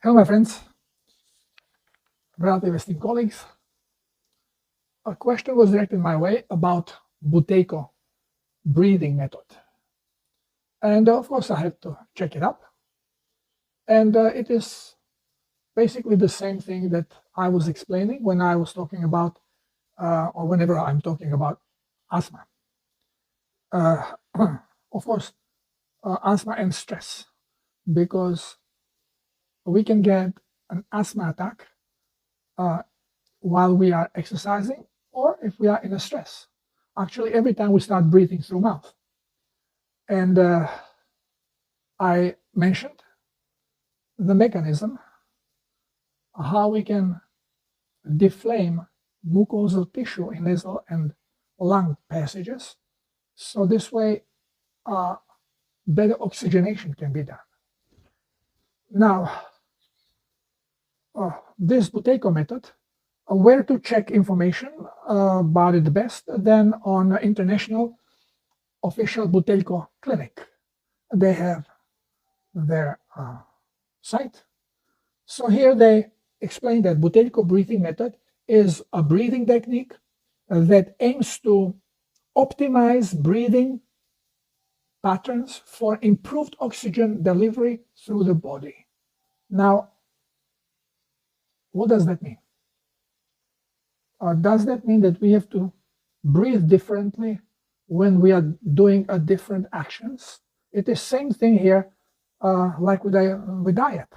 Hello, my friends, relative esteemed colleagues. A question was directed my way about Buteyko breathing method. And of course, I had to check it up. And it is basically the same thing that I was explaining when I was talking about, or whenever I'm talking about asthma. Of course, asthma and stress, because we can get an asthma attack while we are exercising or if we are in a stress. Actually, every time we start breathing through mouth. And I mentioned the mechanism, how we can deflame mucosal tissue in nasal and lung passages. So this way, better oxygenation can be done. Now, this Buteyko method, where to check information about it best than on international official Buteyko clinic. They have their site. So here they explain that Buteyko breathing method is a breathing technique that aims to optimize breathing patterns for improved oxygen delivery through the body. Now, what does that mean? Does that mean that we have to breathe differently when we are doing different actions? It is same thing here, like with diet.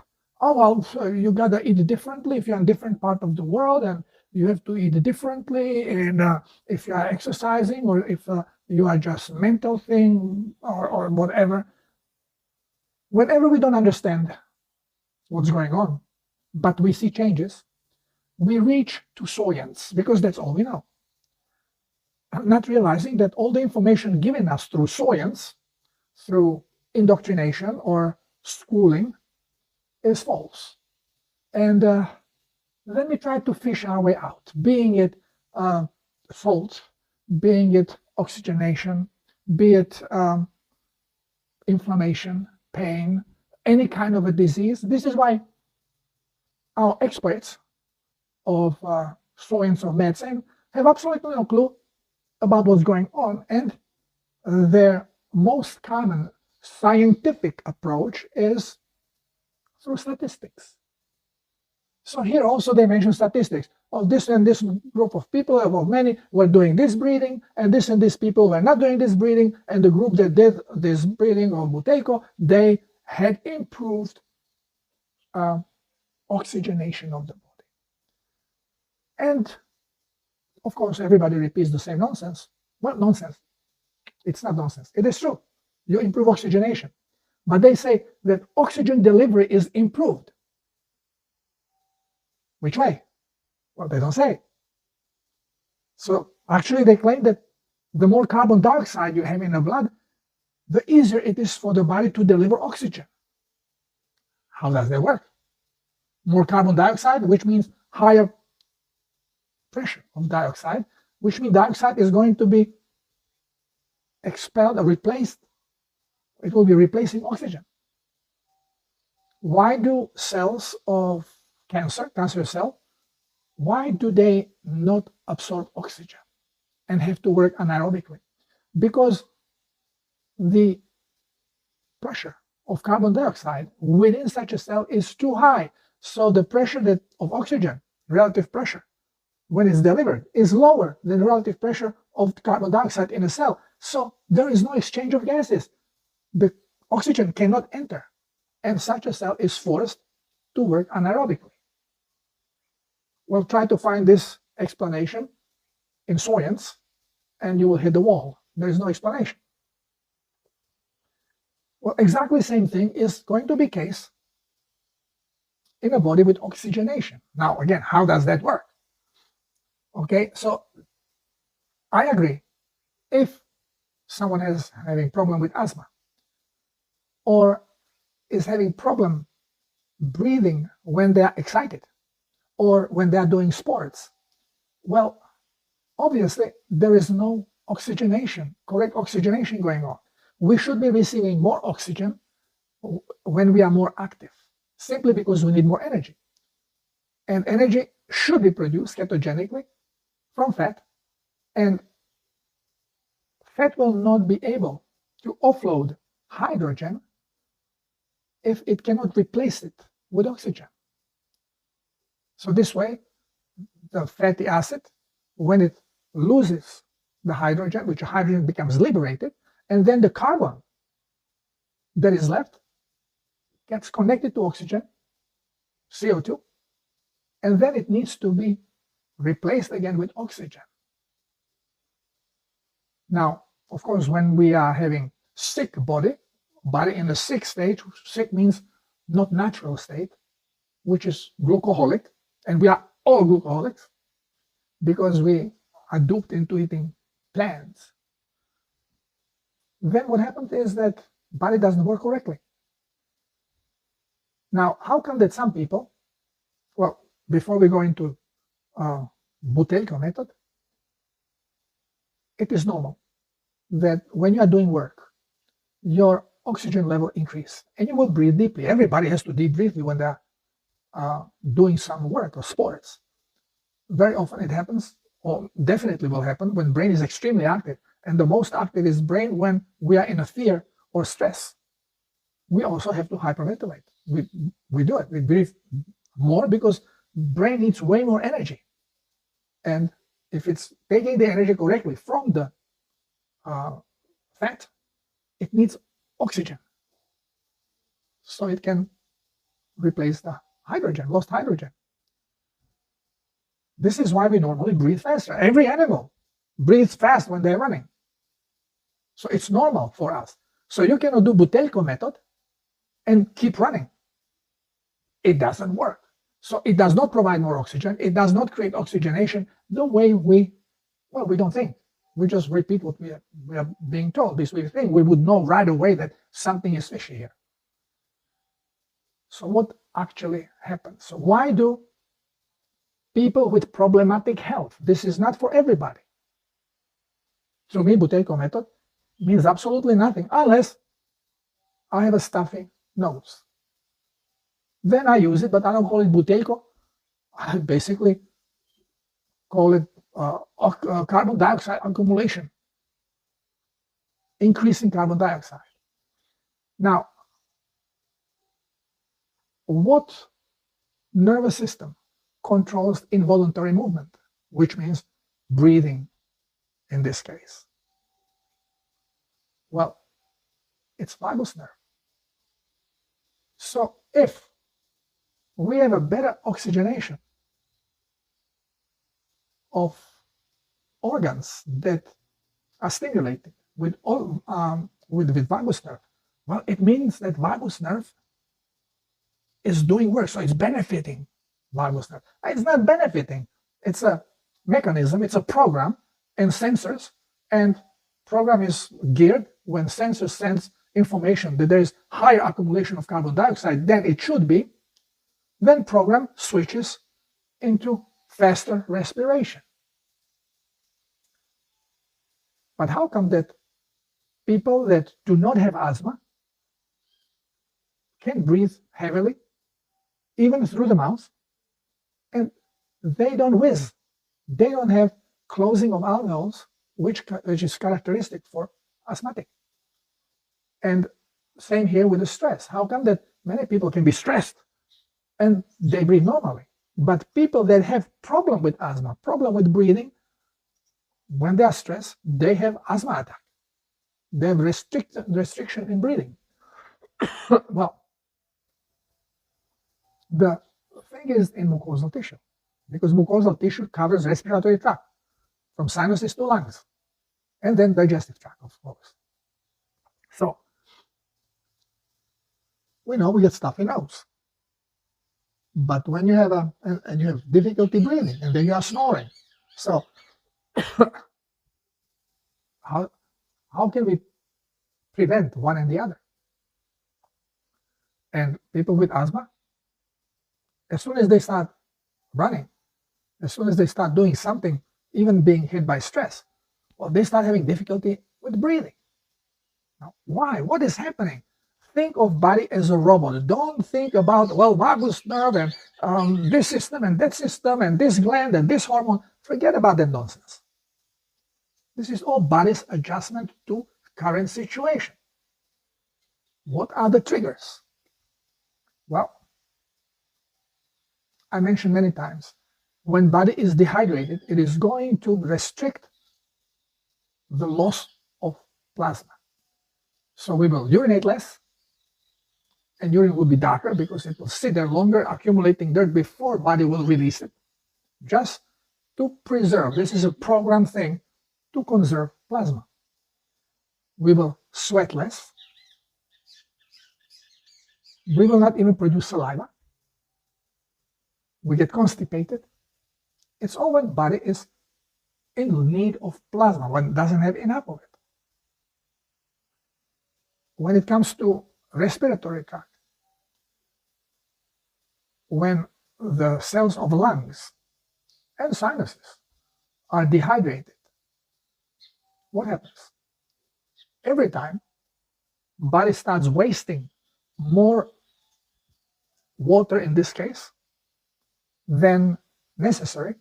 Oh, well, so you gotta eat differently if you're in a different part of the world, and you have to eat differently. And if you are exercising, or if you are just mental thing, or whatever. Whenever we don't understand what's going on, but we see changes, we reach to science, because that's all we know. Not realizing that all the information given us through science, through indoctrination or schooling, is false. And then we try to fish our way out, being it salt, being it oxygenation, be it inflammation, pain, any kind of a disease. This is why our experts of science of medicine have absolutely no clue about what's going on, and their most common scientific approach is through statistics. So here also they mention statistics. Oh, this and this group of people, of many, were doing this breathing, and these people were not doing this breathing, and the group that did this breathing of Buteyko, they had improved oxygenation of the body. And of course, everybody repeats the same nonsense. Well, nonsense. It's not nonsense. It is true. You improve oxygenation. But they say that oxygen delivery is improved. Which way? Well, they don't say. So actually, they claim that the more carbon dioxide you have in the blood, the easier it is for the body to deliver oxygen. How does that work? More carbon dioxide, which means higher pressure of dioxide, which means dioxide is going to be expelled or replaced. It will be replacing oxygen. Why do cells of cancer cell, why do they not absorb oxygen and have to work anaerobically? Because the pressure of carbon dioxide within such a cell is too high. So the pressure of oxygen, relative pressure, when it's delivered, is lower than the relative pressure of carbon dioxide in a cell. So there is no exchange of gases. The oxygen cannot enter, and such a cell is forced to work anaerobically. Well, try to find this explanation in science, and you will hit the wall. There is no explanation. Well, exactly the same thing is going to be the case in a body with oxygenation. Now, again, how does that work? Okay, so I agree. If someone is having problem with asthma, or is having problem breathing when they are excited, or when they are doing sports, well, obviously there is no oxygenation, correct oxygenation going on. We should be receiving more oxygen when we are more active. simply because we need more energy. And energy should be produced ketogenically from fat, and fat will not be able to offload hydrogen if it cannot replace it with oxygen. So this way, the fatty acid, when it loses the hydrogen, which hydrogen becomes liberated, and then the carbon that is left gets connected to oxygen, CO2, and then it needs to be replaced again with oxygen. Now, of course, when we are having sick body in the sick state, sick means not natural state, which is glucoholic, and we are all glucoholics because we are duped into eating plants. Then what happens is that body doesn't work correctly. Now, how come that some people, well, before we go into Buteyko method, it is normal that when you are doing work, your oxygen level increase and you will breathe deeply. Everybody has to deep breathe when they're doing some work or sports. Very often it happens, or definitely will happen, when brain is extremely active. And the most active is brain when we are in a fear or stress. We also have to hyperventilate. We do it. We breathe more because brain needs way more energy. And if it's taking the energy correctly from the fat, it needs oxygen. So it can replace the hydrogen, lost hydrogen. This is why we normally breathe faster. Every animal breathes fast when they're running. So it's normal for us. So you cannot do Buteyko method and keep running. It doesn't work. So it does not provide more oxygen. It does not create oxygenation the way we don't think. We just repeat what we are being told. This we think we would know right away that something is fishy here. So what actually happens? So why do people with problematic health, this is not for everybody. To me, Buteyko method means absolutely nothing unless I have a stuffy nose. Then I use it, but I don't call it Buteyko. I basically call it carbon dioxide accumulation, increasing carbon dioxide. Now, what nervous system controls involuntary movement, which means breathing in this case? Well, it's vagus nerve. So if we have a better oxygenation of organs that are stimulated with vagus nerve, well, it means that vagus nerve is doing work, so it's benefiting vagus nerve. It's not benefiting. It's a mechanism, it's a program and sensors, and program is geared when sensor sends information that there is higher accumulation of carbon dioxide than it should be, then program switches into faster respiration. But how come that people that do not have asthma can breathe heavily, even through the mouth, and they don't wheeze? They don't have closing of alveoles, which is characteristic for asthmatic. And same here with the stress. How come that many people can be stressed and they breathe normally, but people that have problem with asthma, problem with breathing, when they are stressed, they have asthma attack. They have restriction in breathing. Well, the thing is in mucosal tissue, because mucosal tissue covers respiratory tract from sinuses to lungs, and then digestive tract, of course. So we know we get stuffy nose. But when you have and you have difficulty breathing, and then you are snoring, so how can we prevent one and the other? And people with asthma, as soon as they start running, as soon as they start doing something, even being hit by stress, well, they start having difficulty with breathing. Now, why? What is happening? think of body as a robot. Don't think about, well, vagus nerve and this system and that system and this gland and this hormone. Forget about that nonsense. This is all body's adjustment to current situation. What are the triggers? Well, I mentioned many times, when body is dehydrated, it is going to restrict the loss of plasma. So we will urinate less, and urine will be darker because it will sit there longer, accumulating dirt before body will release it, just to preserve. This is a programmed thing to conserve plasma. We will sweat less. We will not even produce saliva. We get constipated. It's all when body is in need of plasma, when it doesn't have enough of it. When it comes to respiratory tract, when the cells of lungs and sinuses are dehydrated, what happens? Every time body starts wasting more water, in this case, than necessary,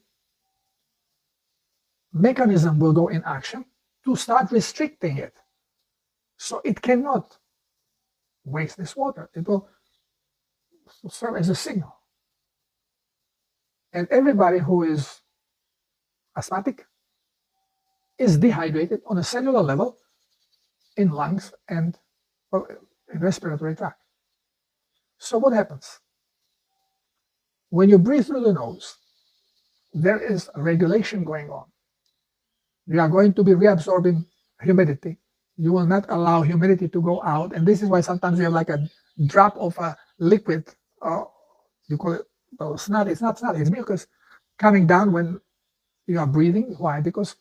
mechanism will go in action to start restricting it. So it cannot waste this water. It will serve as a signal. And everybody who is asthmatic is dehydrated on a cellular level in lungs and in respiratory tract. So what happens? When you breathe through the nose, there is a regulation going on. You are going to be reabsorbing humidity. You will not allow humidity to go out. And this is why sometimes you have like a drop of a liquid, you call it, well, snot. It's not snot, it's mucus coming down when you are breathing. Why? Because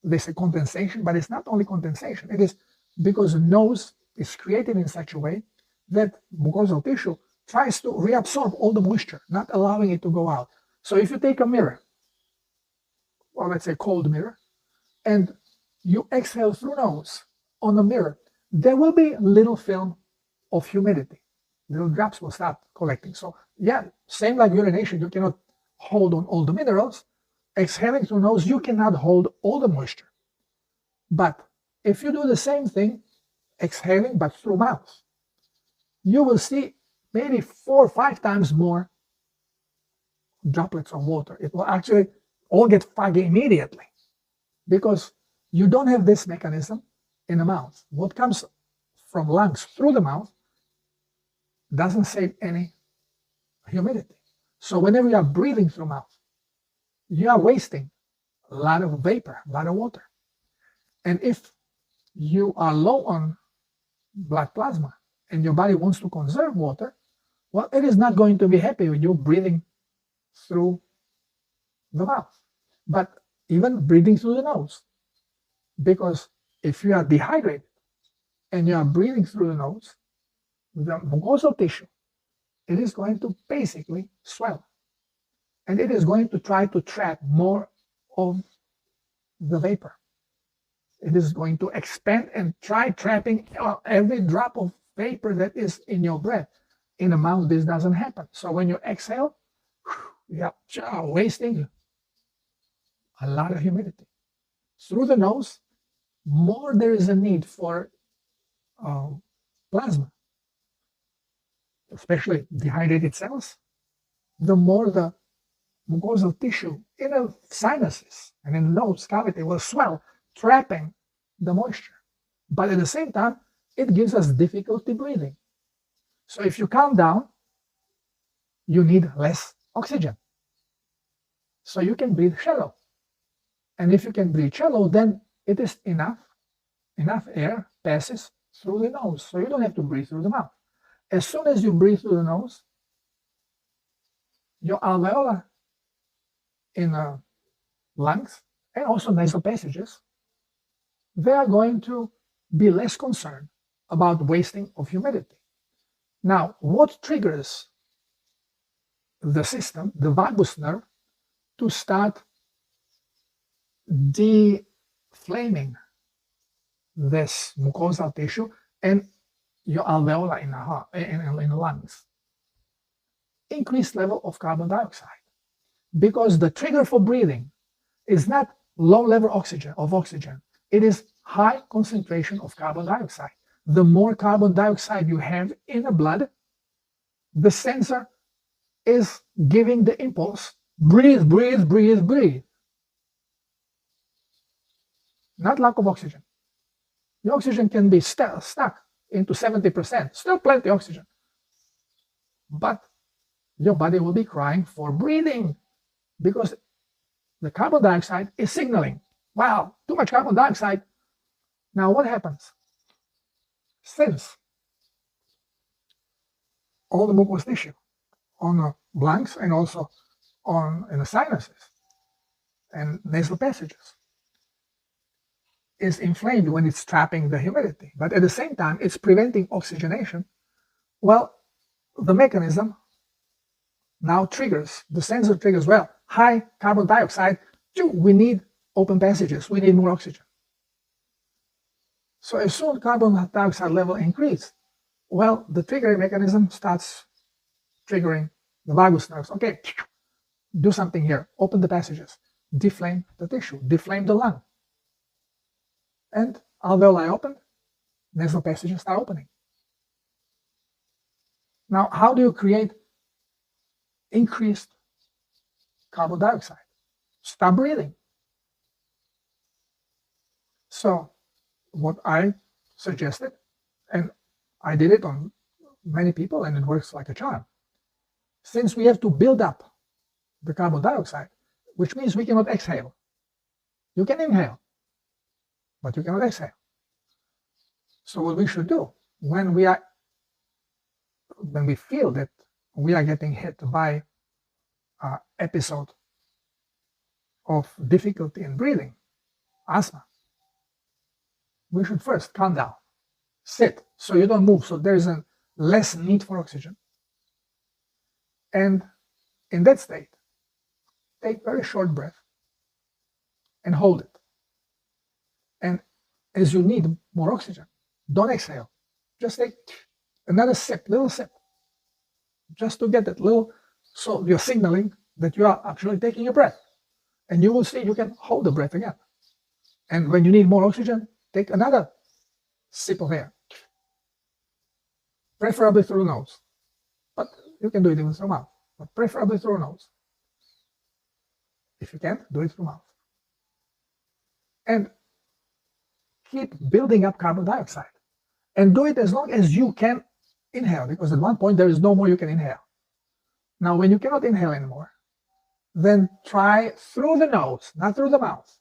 there's a condensation, but it's not only condensation. It is because the nose is created in such a way that mucosal tissue tries to reabsorb all the moisture, not allowing it to go out. So if you take a mirror, or let's say cold mirror, and you exhale through nose on the mirror, there will be little film of humidity. Little drops will start collecting. So yeah, same like urination, you cannot hold on all the minerals. Exhaling through nose, you cannot hold all the moisture. But if you do the same thing, exhaling but through mouth, you will see maybe 4 or 5 times more droplets of water. It will actually all get foggy immediately because you don't have this mechanism in the mouth. What comes from lungs through the mouth doesn't save any humidity. So whenever you are breathing through mouth, you are wasting a lot of vapor, a lot of water. And if you are low on blood plasma and your body wants to conserve water, well, it is not going to be happy with you breathing through the mouth, but even breathing through the nose. Because if you are dehydrated and you are breathing through the nose, the mucosal tissue, it is going to basically swell. And it is going to try to trap more of the vapor. It is going to expand and try trapping every drop of vapor that is in your breath. In the mouth, this doesn't happen. So when you exhale, you are wasting a lot of humidity. Through the nose, more there is a need for plasma, especially dehydrated cells, the more the mucosal tissue in the sinuses and in the nose cavity will swell, trapping the moisture. But at the same time, it gives us difficulty breathing. So if you calm down, you need less oxygen. So you can breathe shallow. And if you can breathe shallow, then it is enough air passes through the nose. So you don't have to breathe through the mouth. As soon as you breathe through the nose, your alveoli in the lungs and also nasal passages, they are going to be less concerned about wasting of humidity. Now, what triggers the system, the vagus nerve, to start deflaming this mucosal tissue and your alveoli in the heart, in the lungs. Increased level of carbon dioxide, because the trigger for breathing is not low level of oxygen. It is high concentration of carbon dioxide. The more carbon dioxide you have in the blood, the sensor is giving the impulse, breathe, breathe, breathe, breathe. Not lack of oxygen. The oxygen can be stuck into 70%, still plenty of oxygen. But your body will be crying for breathing, because the carbon dioxide is signaling, wow, too much carbon dioxide. Now what happens? Since all the mucous tissue on the lungs and also in the sinuses and nasal passages is inflamed when it's trapping the humidity, but at the same time it's preventing oxygenation, well, the mechanism now triggers, the sensor triggers, well, high carbon dioxide, we need open passages, we need more oxygen. So as soon as carbon dioxide level increase, well, the triggering mechanism starts triggering the vagus nerves. Okay, do something here, open the passages, deflame the tissue, deflame the lung. And alveoli open, nasal passages start opening. Now, how do you create increased carbon dioxide? Stop breathing. So what I suggested, and I did it on many people, and it works like a charm. Since we have to build up the carbon dioxide, which means we cannot exhale. You can inhale, but you cannot exhale. So what we should do when we feel that we are getting hit by an episode of difficulty in breathing, asthma, we should first calm down, sit, so you don't move, so there is a less need for oxygen. And in that state, take very short breath and hold it. And as you need more oxygen, don't exhale. Just take another sip, little sip, just to get that little, so you're signaling that you are actually taking a breath. And you will see you can hold the breath again. And when you need more oxygen, take another sip of air, preferably through the nose. But you can do it even through the mouth, but preferably through the nose. If you can't, do it through the mouth. And keep building up carbon dioxide. And do it as long as you can inhale, because at one point there is no more you can inhale. Now, when you cannot inhale anymore, then try through the nose, not through the mouth,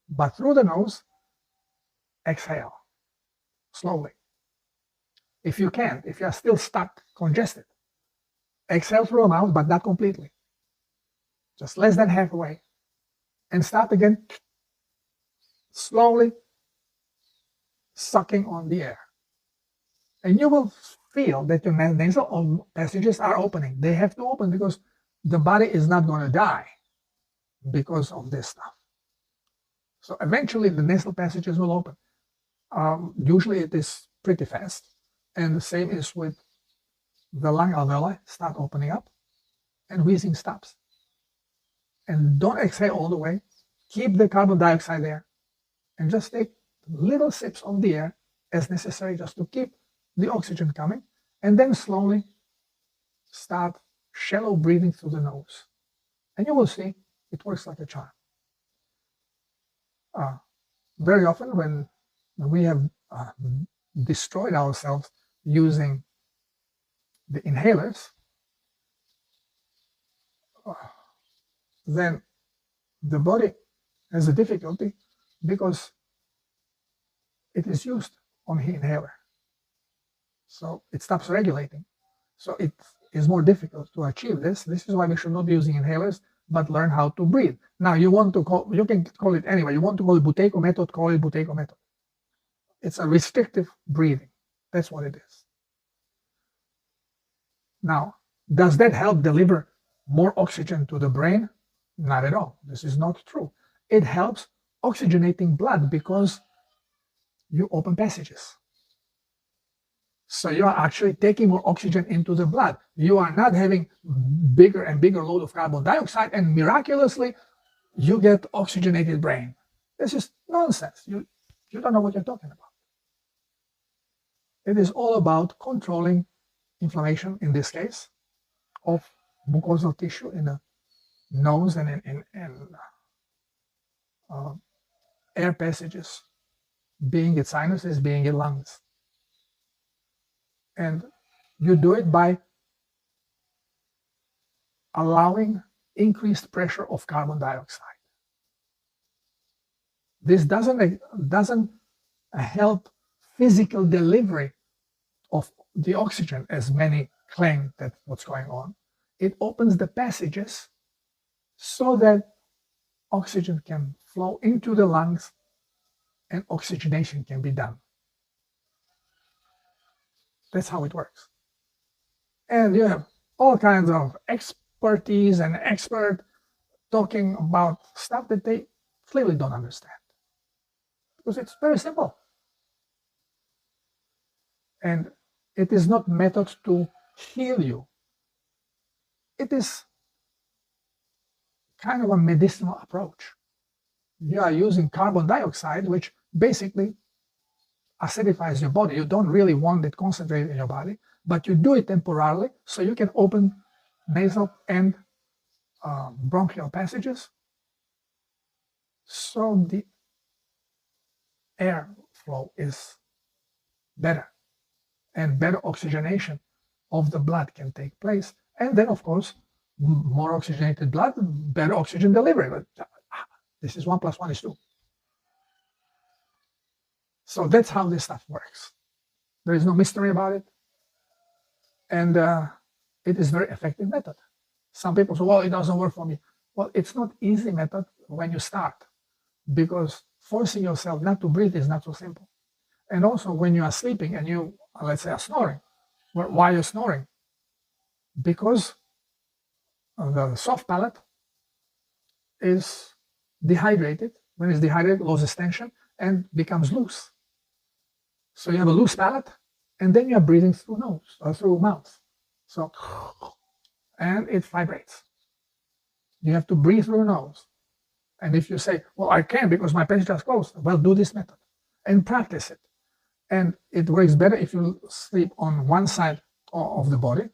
but through the nose, exhale slowly. If you can't, if you are still stuck, congested, exhale through the mouth, but not completely. Just less than halfway. And start again, slowly sucking on the air. And you will feel that your nasal passages are opening. They have to open because the body is not going to die because of this stuff. So eventually the nasal passages will open. Usually it is pretty fast. And the same is with the lung alveoli, start opening up and wheezing stops. And don't exhale all the way. Keep the carbon dioxide there and just take little sips of the air as necessary just to keep the oxygen coming, and then slowly start shallow breathing through the nose. And you will see it works like a charm. Very often when we have destroyed ourselves using the inhalers, then the body has a difficulty because it is used on the inhaler. So it stops regulating. So it is more difficult to achieve this. This is why we should not be using inhalers, but learn how to breathe. Now you can call it anyway. You want to call it Buteyko method, call it Buteyko method. It's a restrictive breathing. That's what it is. Now, does that help deliver more oxygen to the brain? Not at all. This is not true. It helps oxygenating blood because you open passages. So you are actually taking more oxygen into the blood. You are not having bigger and bigger load of carbon dioxide, and miraculously, you get oxygenated brain. This is nonsense. You don't know what you're talking about. It is all about controlling inflammation, in this case, of mucosal tissue in the nose and in air passages, being it sinuses, being it lungs. And you do it by allowing increased pressure of carbon dioxide. This doesn't help physical delivery of the oxygen, as many claim that what's going on. It opens the passages so that oxygen can flow into the lungs and oxygenation can be done. That's how it works. And you have all kinds of expertise and expert talking about stuff that they clearly don't understand, because it's very simple. And it is not method to heal you. It is kind of a medicinal approach. You are using carbon dioxide, which basically acidifies your body. You don't really want it concentrated in your body, but you do it temporarily so you can open nasal and bronchial passages, so the air flow is better and better oxygenation of the blood can take place. And then, of course, more oxygenated blood, better oxygen delivery. But this is 1 + 1 = 2. So that's how this stuff works. There is no mystery about it. And it is a very effective method. Some people say, well, it doesn't work for me. Well, it's not easy method when you start, because forcing yourself not to breathe is not so simple. And also when you are sleeping and you, let's say, are snoring. Why are you snoring? Because the soft palate is dehydrated. When it's dehydrated, it loses tension and becomes loose. So you have a loose palate, and then you are breathing through nose or through mouth. So, and it vibrates. You have to breathe through your nose. And if you say, well, I can't because my passage is closed, well, do this method and practice it. And it works better if you sleep on one side of the body,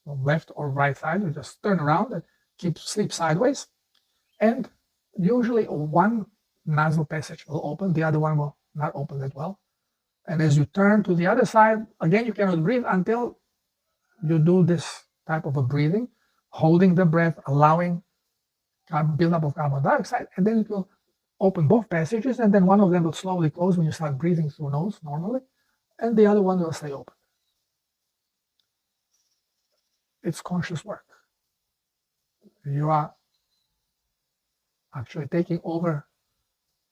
left or right side. You just turn around and sleep sideways. And usually one nasal passage will open, the other one will not open that well. And as you turn to the other side, again, you cannot breathe until you do this type of a breathing, holding the breath, allowing buildup of carbon dioxide, and then it will open both passages, and then one of them will slowly close when you start breathing through nose normally, and the other one will stay open. It's conscious work. You are actually taking over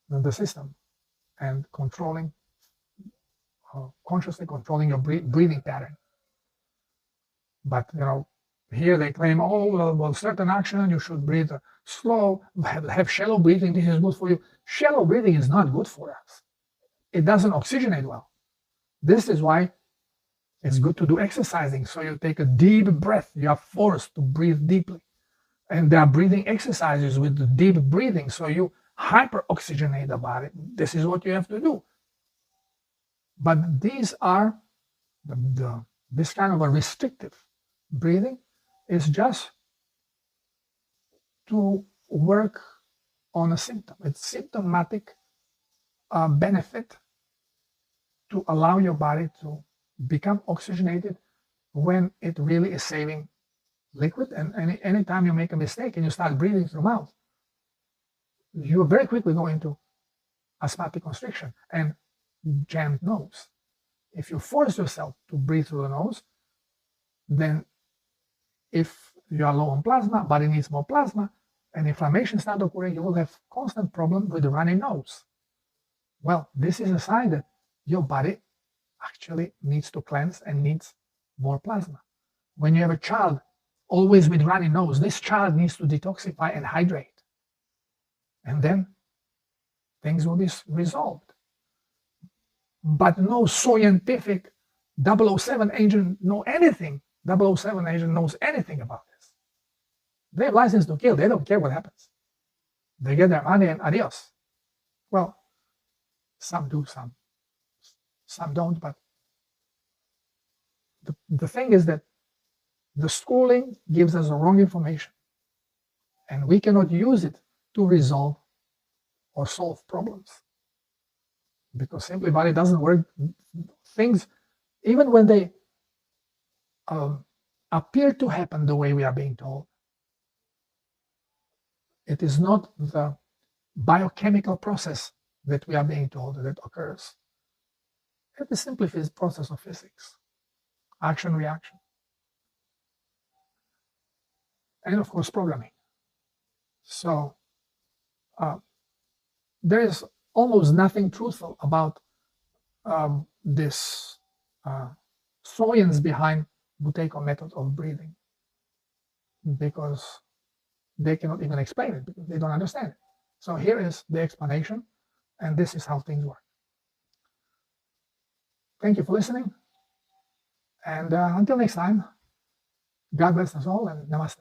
the system and controlling, consciously controlling your breathing pattern. But here they claim, oh, well, certain action, you should breathe slow, have shallow breathing, this is good for you. Shallow breathing is not good for us. It doesn't oxygenate well. This is why it's good to do exercising. So you take a deep breath, you are forced to breathe deeply. And there are breathing exercises with the deep breathing, so you hyper-oxygenate the body. This is what you have to do. But these are, this kind of a restrictive breathing is just to work on a symptom. It's symptomatic benefit to allow your body to become oxygenated when it really is saving liquid. And anytime you make a mistake and you start breathing through mouth, you very quickly go into asthmatic constriction and jammed nose. If you force yourself to breathe through the nose, then if you are low on plasma, body needs more plasma, and inflammation starts occurring, you will have constant problem with the runny nose. Well, this is a sign that your body actually needs to cleanse and needs more plasma. When you have a child always with runny nose, this child needs to detoxify and hydrate. And then things will be resolved. But no scientific 007 agent know anything. 007 agent knows anything about this. They have license to kill. They don't care what happens. They get their money and adios. Well, some do, some don't. But the thing is that the schooling gives us the wrong information, and we cannot use it to resolve or solve problems, because simply body doesn't work. Things, even when they appear to happen the way we are being told, it is not the biochemical process that we are being told that occurs. It is simply the process of physics, action, reaction, and of course programming. So there is almost nothing truthful about this science behind Buteyko method of breathing, because they cannot even explain it, because they don't understand it. So here is the explanation, and this is how things work. Thank you for listening, and until next time, God bless us all, and namaste.